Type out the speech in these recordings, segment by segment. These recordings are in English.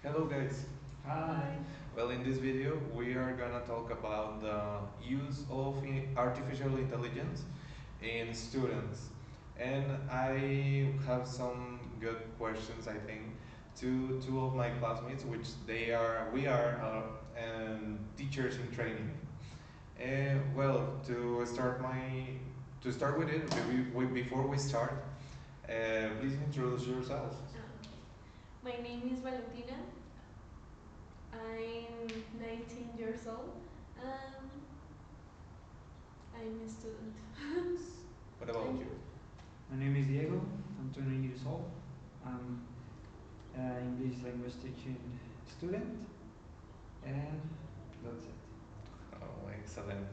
Hello guys. Hi. Well, in this video we are gonna talk about the use of artificial intelligence in students. And I have some good questions, I think, to two of my classmates, which we are teachers in training. Well, to start with it, before we start, please introduce yourself. Okay. My name is Valentina. I'm 19 years old. Um, I'm a student. What about And you? you? My name is Diego. I'm 20 years old. I'm an English language teaching student, and that's it. Oh, excellent.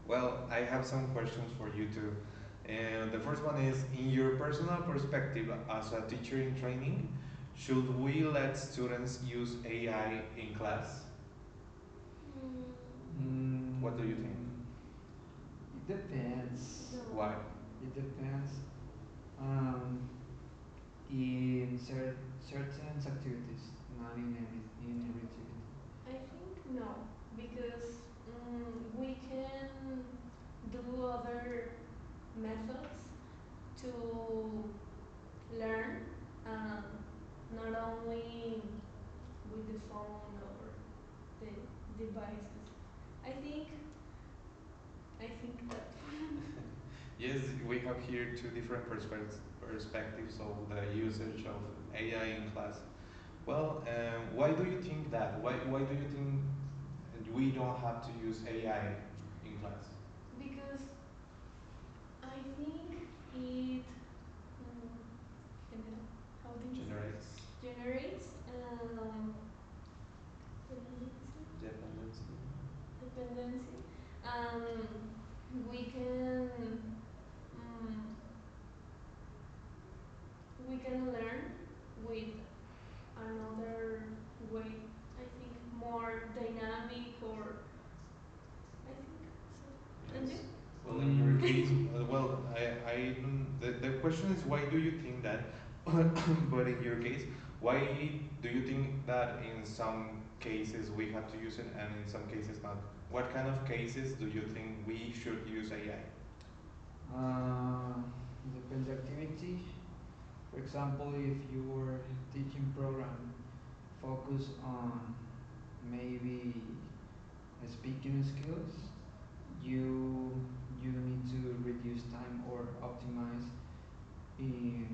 Well, I have some questions for you too. And the first one is, in your personal perspective as a teacher in training, should we let students use AI in class? What do you think? It depends. Why? No. It depends. Um, in certain activities, not in every activity. I think no, because we can do other methods to learn, um, not only with the phone or the devices. I think that. Yes, we have here two different perspectives of the usage of AI in class. Well, why do you think that? Why do you think we don't have to use AI in class? Because I think it gener- how do you say Generates generates dependency. dependency. We can um, we can learn with another way. I think more dynamic or I think so. And Yes. you? Well, in your case, Mm, the question is why do you think that? But in your case, why do you think that in some cases we have to use it and in some cases not? What kind of cases do you think we should use AI? depends activity. For example, if your teaching program focus on maybe speaking skills, you you need to reduce time or optimize in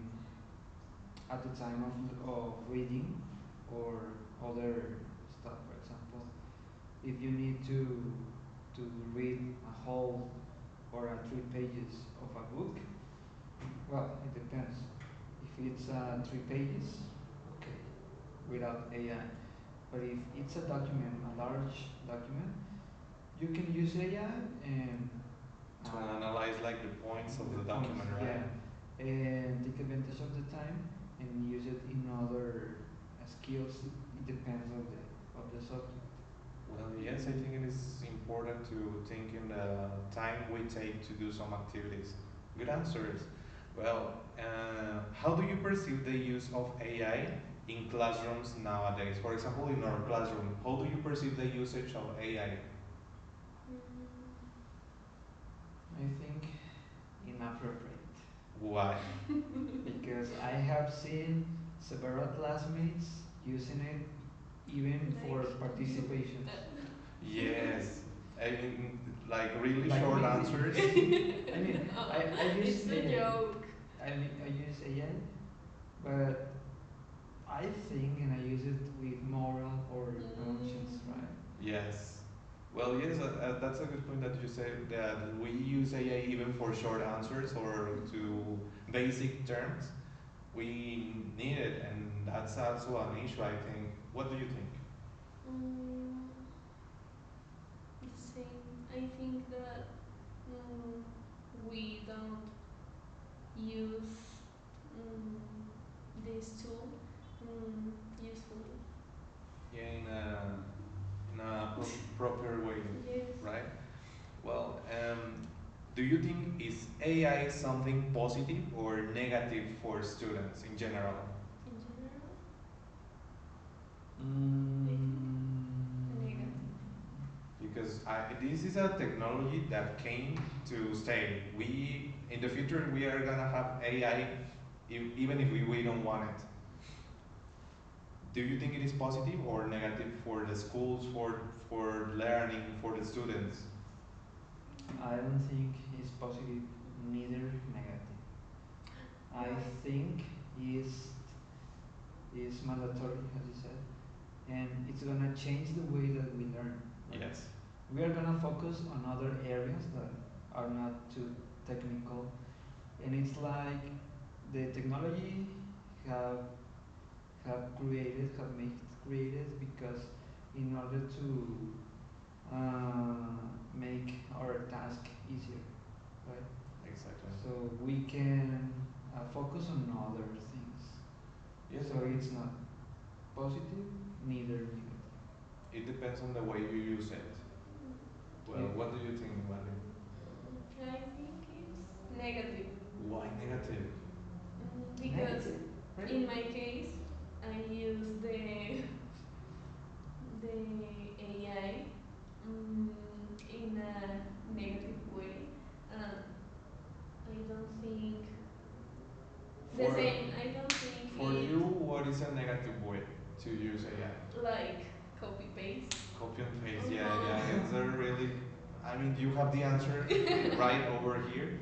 at the time of reading or other stuff. For example, if you need to read a whole or a 3 pages of a book, well, it depends. If it's 3 pages, okay, without AI. But if it's a document, a large document, you can use AI and To analyze like the points of the the points, document, right? yeah, and take advantage of the time and use it in other skills. It depends of the subject. Well, yes, I think it is important to think in the time we take to do some activities. Good answers. Well, how do you perceive the use of AI in classrooms nowadays? For example, in our classroom, how do you perceive the usage of AI? Mm, I think inappropriate Why? because I have seen several classmates using it even for like you. participation. Yes, I mean, like really Like short me. answers. I mean, I use It's a AI. joke. I use AI, but I think and I use it with moral or conscience, Mm, right? Yes. Well, yes, that's a good point that you say that we use AI even for short answers or to basic terms. We need it, and that's also an issue, I think. What do you think? mm, the same. I think that mm, we don't use this tool usefully. Yeah, in a proper way, Yes. right? Well, do you think is AI something positive or negative for students in general? In general. I think Mm, negative. Because this is a technology that came to stay. We in the future we are gonna have AI, even if we don't want it. Do you think it is positive or negative for the schools, for learning, for the students? I don't think it's positive, neither negative. I Why? think is mandatory, as you said, and it's gonna change the way that we learn. Right? Yes. We are gonna focus on other areas that are not too technical, and it's like the technology have have made created because in order to make our task easier, right? Exactly. So we can focus on other things. Yes. So it's not positive, neither negative. It depends on the way you use it. Well, Yeah. what do you think, Valerie? I think it's negative. Why negative? Because Negative, right? in my case, I use the AI in a negative way. I don't think the For same. I don't think for it you, what is a negative way to use AI? like copy paste. Copy and paste. Yeah, Uh-huh. yeah. Is there really? I mean, you have the answer right over here,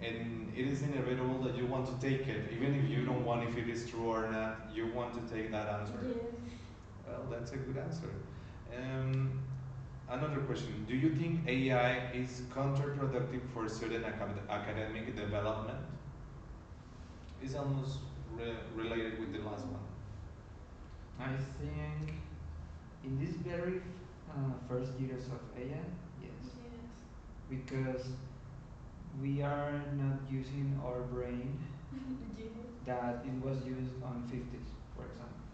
and it is inevitable that you want to take it, even if you don't want if it is true or not. You want to take that answer. Yes. Well, that's a good answer. Um, Another question: do you think AI is counterproductive for student academic development? It's almost related with the last one. I think in this very first years of AI, yes, Yes. because we are not using our brain Yes. that it was used on 50s, for example.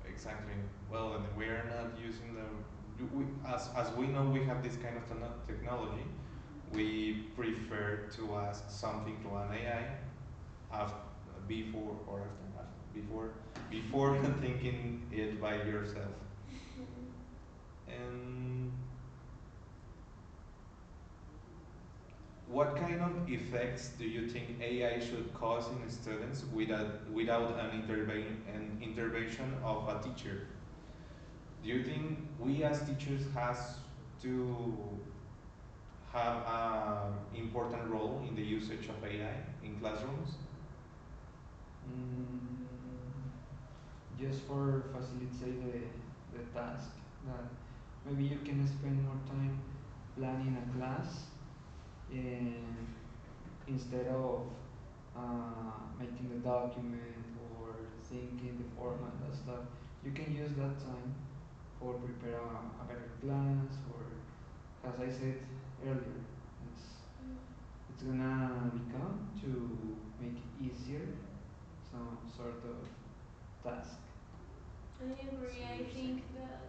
Exactly. Well, and we are not using the. As we know, we have this kind of technology. We prefer to ask something to an AI after, before or after before thinking it by yourself. And what kind of effects do you think AI should cause in students without an intervention of a teacher? Do you think we as teachers has to have an important role in the usage of AI in classrooms? Mm, just for facilitate the task that maybe you can spend more time planning a class and instead of making the document or thinking the format and stuff, you can use that time for prepare a better class or as I said earlier, it's it's gonna become to make easier some sort of task. I agree. So I you're saying think that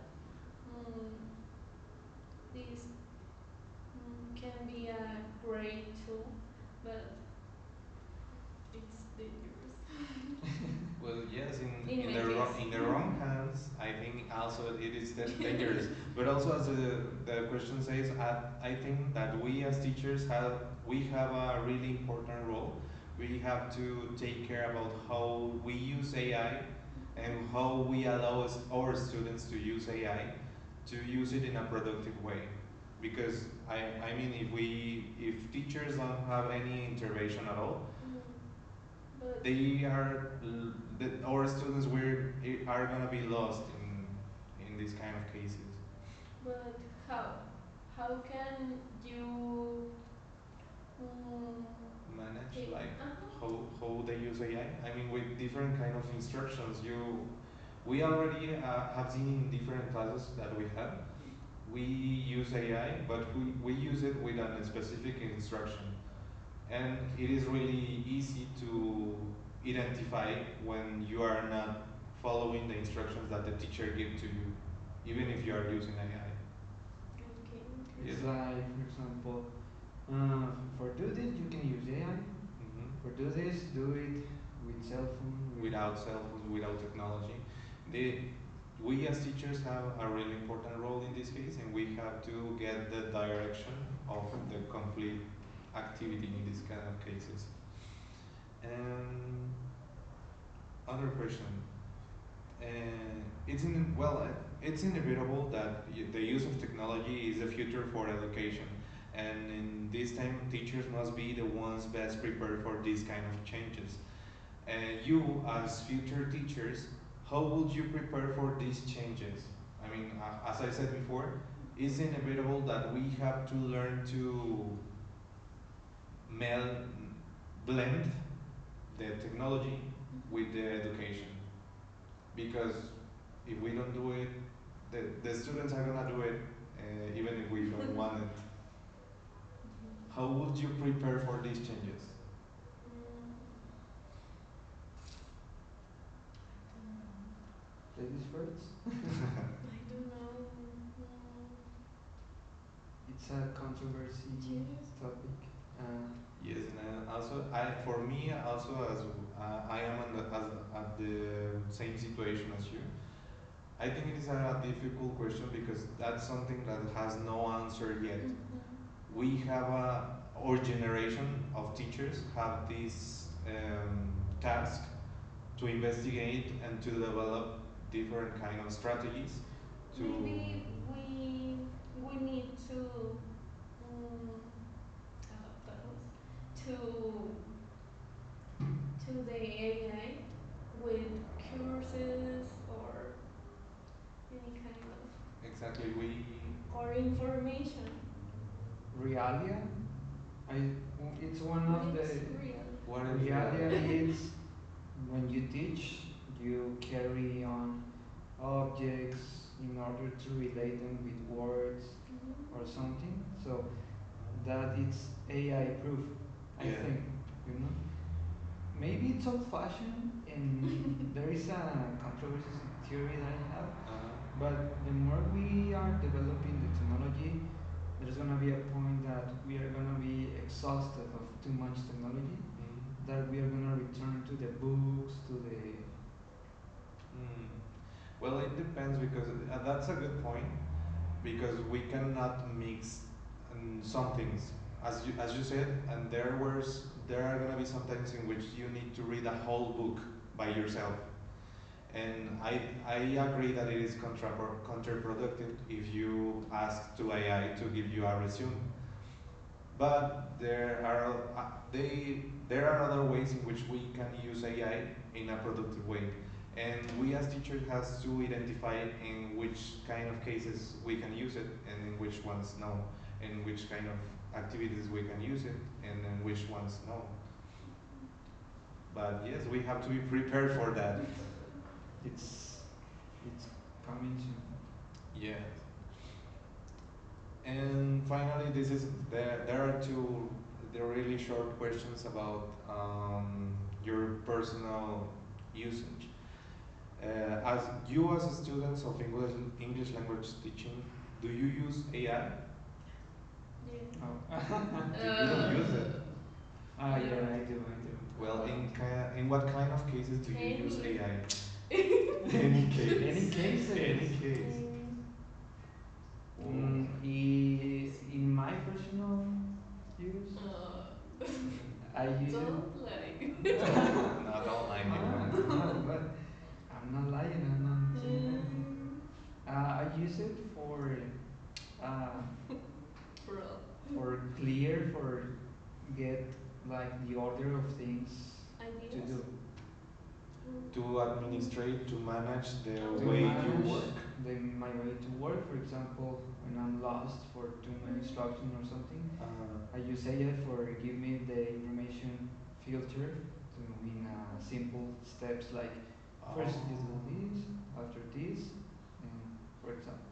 this can be a great tool, but it's dangerous. Well, yes, In my case. in the wrong hands, I think also it is dangerous. But also, as the question says, I think that we as teachers we have a really important role. We have to take care about how we use AI and how we allow our students to use AI to use it in a productive way. Because I mean, if teachers don't have any intervention at all, But they are our students are gonna be lost in these kind of cases. but how? How can you um, Manage take? like Uh-huh. how they use AI. I mean, with different kind of instructions. We already have seen in different classes that we have. We use AI, but we use it with a specific instruction, and it is really easy to identify when you are not following the instructions that the teacher gives to you, even if you are using AI. Okay. Yes. It's like, for example, for do this you can use AI. For do this, do it with cell phone. With Without cell phones, without technology, the we as teachers have a really important role in this case, and we have to get the direction of the complete activity in these kind of cases. And other question. It's inevitable that the use of technology is the future for education, and in this time, teachers must be the ones best prepared for these kind of changes. And you, as future teachers, how would you prepare for these changes? I mean, as I said before, it's inevitable that we have to learn to meld, blend the technology with the education, because if we don't do it, the students are gonna do it even if we don't want it. How would you prepare for these changes? Ladies first. I don't know. It's a controversy Yes. topic. Yes, and also for me also, as I am at the same situation as you. I think it is a difficult question because that's something that has no answer yet. We have our generation of teachers have this task to investigate and to develop different kind of strategies to. Maybe we need to adaptarnos to the AI with courses or any kind of Exactly, we. or information. Realia, I, it's one What of the is real? What is Realia is when you teach, you carry on objects in order to relate them with words or something. So that it's AI proof, I Yeah. think, you know. Maybe it's old fashioned and there is a controversy theory that I have, but the more we are developing the technology, there's gonna be a point that we are gonna be exhausted of too much technology, that we are gonna return to the books, to the. Mm. Well, it depends because that's a good point, because we cannot mix some things, as you said, and there are gonna be some times in which you need to read a whole book by yourself, and I agree that it is counterproductive if you ask to AI to give you a resume, but there are other ways in which we can use AI in a productive way, and we as teachers has to identify in which kind of cases we can use it and in which ones no, in which kind of activities we can use it and in which ones no. But yes, we have to be prepared for that. It's it's coming soon. Yes. And finally, there are two they're really short questions about your personal usage. As you as a student of English language teaching, do you use AI? Yeah. Oh. You don't use it. Ah, yeah, I do, I do. Well, in what kind of cases do you use Any. AI? Any case. Any cases? Any case. In my personal use, I use Don't lie. it. No, don't lie, Nico. No, but I'm not lying. I'm not saying anything. I use it uh, Bro. for clear, for get like the order of things to Ideas. do. To administrate, to manage the To way manage you work. my way to work. For example, when I'm lost for too many instructions or something, I use AI for give me the information filter to in simple steps like first you do this, after this, and for example,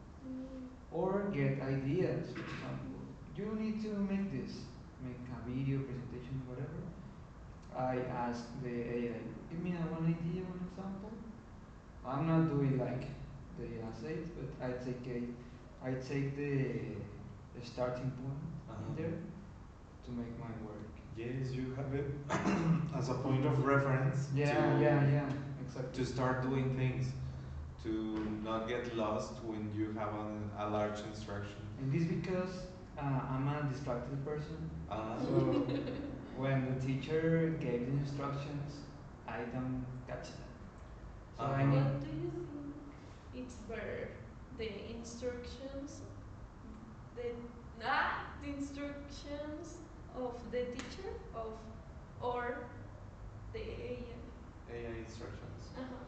or get ideas. For example, you need to make this, make a video presentation, whatever. I ask the AI, give me one idea, one example. I'm not doing like the essays, but I take the starting point in there to make my work. Yes, you have it as a point of reference Yeah, to yeah, yeah, exactly. to start doing things, to not get lost when you have a large instruction. And this because I'm a distracted person. Uh, So when the teacher gave the instructions, I don't catch that. So I Uh-huh. need. What do you think it's better? The instructions, the the instructions of the teacher of or the AI? AI instructions. Uh-huh.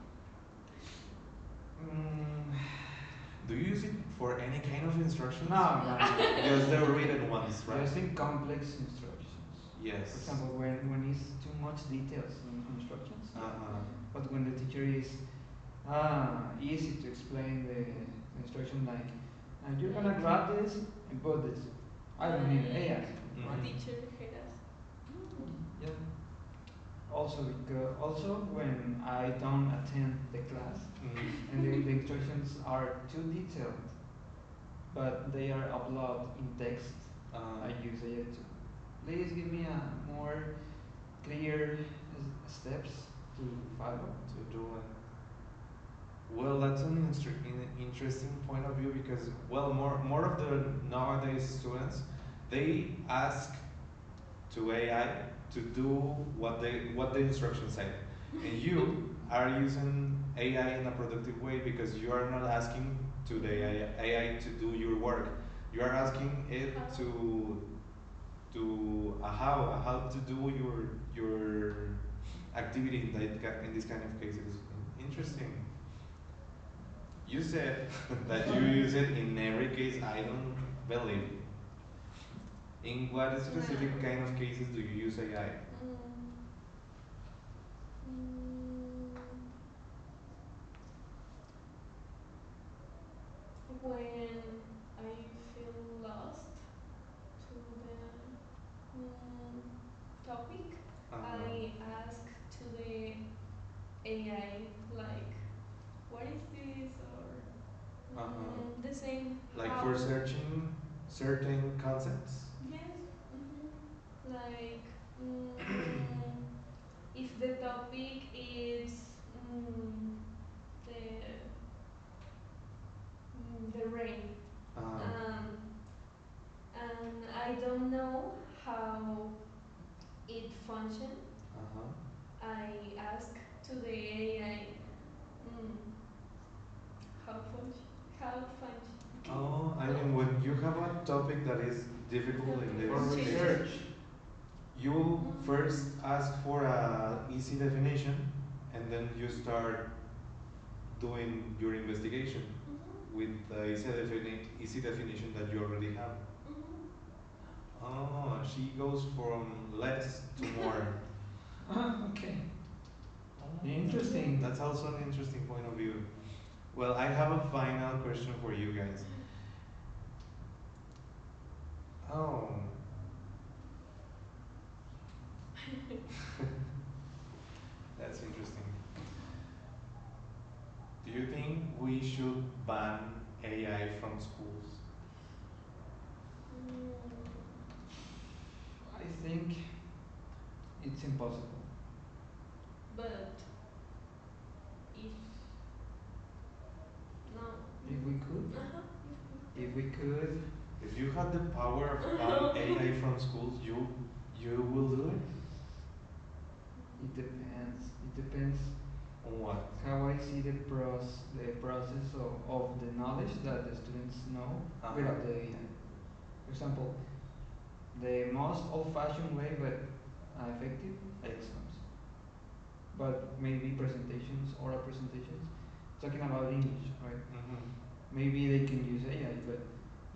Mm, Do you use it for any kind of instructions? no. Just the written ones, right? Just in complex instructions. Yes. For example, when it's too much details in instructions. Uh-huh. But when the teacher is easy to explain the instruction, like you're gonna grab this and put this. I don't need AI. My Mhm. teacher has. Yeah. Also when I don't attend the class Mhm. and the instructions are too detailed, but they are uploaded in text, I use AI to please give me a more clear steps to follow. To do it. Well, that's an interesting point of view because, well, more of the nowadays students, they ask to AI to do what the instructions say, and you are using AI in a productive way because you are not asking to the AI to do your work. You are asking it to how to do your activity in this kind of cases. Interesting. You said that you use it in every case. I don't believe. In what specific No. kind of cases do you use AI? Mm, mm, when I feel lost to the topic, I ask to the AI like, what is this or Uh-huh. the same Like how. for searching certain concepts. Yes. Like if the topic is the the rain, um, and I don't know how it function, Uh-huh. I ask to the AI how function, how function. Oh, I mean, when you have a topic that is difficult in For this case, research. you first ask for a easy definition, and then you start doing your investigation with the easy definition that you already have. Oh, she goes from less to more. Okay. Oh, Interesting. that's also an interesting point of view. Well, I have a final question for you guys. Oh, that's interesting. Do you think we should ban AI from schools? I think it's impossible. But if no. If we could, if we If could, If you had the power of ban AI from schools, you will do it? it depends. It depends On what? how I see the process of the knowledge that the students know Uh-huh. without the AI. For example, the most old-fashioned way but effective exams, but maybe presentations, oral presentations, talking about English, right? Mm-hmm. Maybe they can use AI, but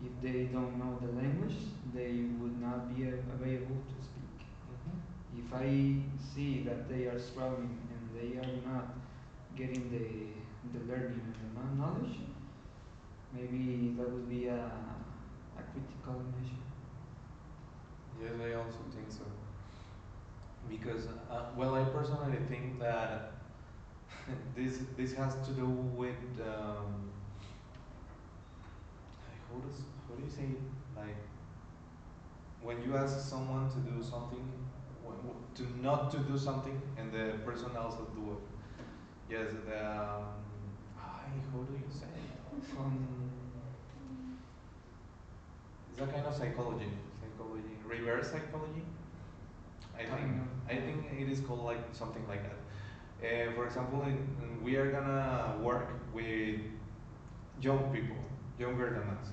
if they don't know the language, they would not be available to speak. Mm-hmm. If I see that they are struggling and they are not getting the learning and the knowledge, maybe that would be a critical measure. Yes, I also think so. Because, well, I personally think that this has to do with how do you say it? Like when you ask someone to do something, to not to do something, and the person also do it. Yes, I how do you say? From It's a kind of psychology, reverse psychology. I I think don't know. I think it is called like something like that. For example, we are gonna work with young people, younger than us,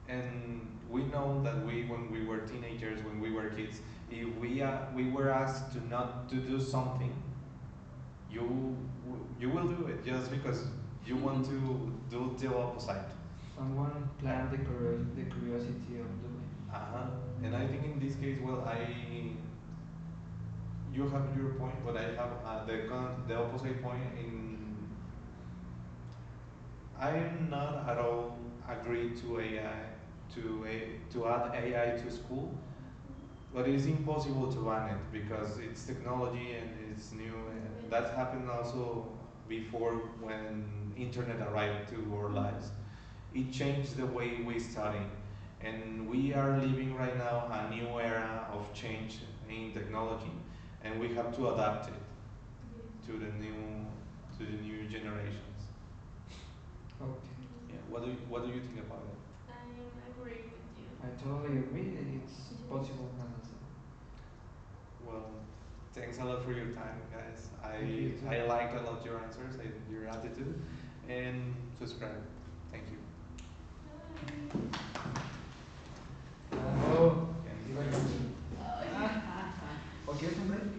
and we know that when we were teenagers, when we were kids, if we were asked to not to do something, you will do it just because you want to do the opposite. someone plant the curiosity of doing. Uh-huh. And I think in this case, well, you have your point, but I have the opposite point. I'm not at all agree to AI to add AI to school, but it's impossible to ban it because it's technology and it's new. And that happened also before when internet arrived to our lives. It changed the way we study, and we are living right now a new era of change in technology, and we have to adapt it Yes. to the new generations. Okay. Yeah. What do you think about it? I agree with you. I totally agree that it's Yes. possible, Vanessa. Well, thanks a lot for your time, guys. Thank you too. I liked a lot your answers, your attitude, and subscribe. Thank you. Bye. Oh, And iba yo. Ay. ¿O quieres un break?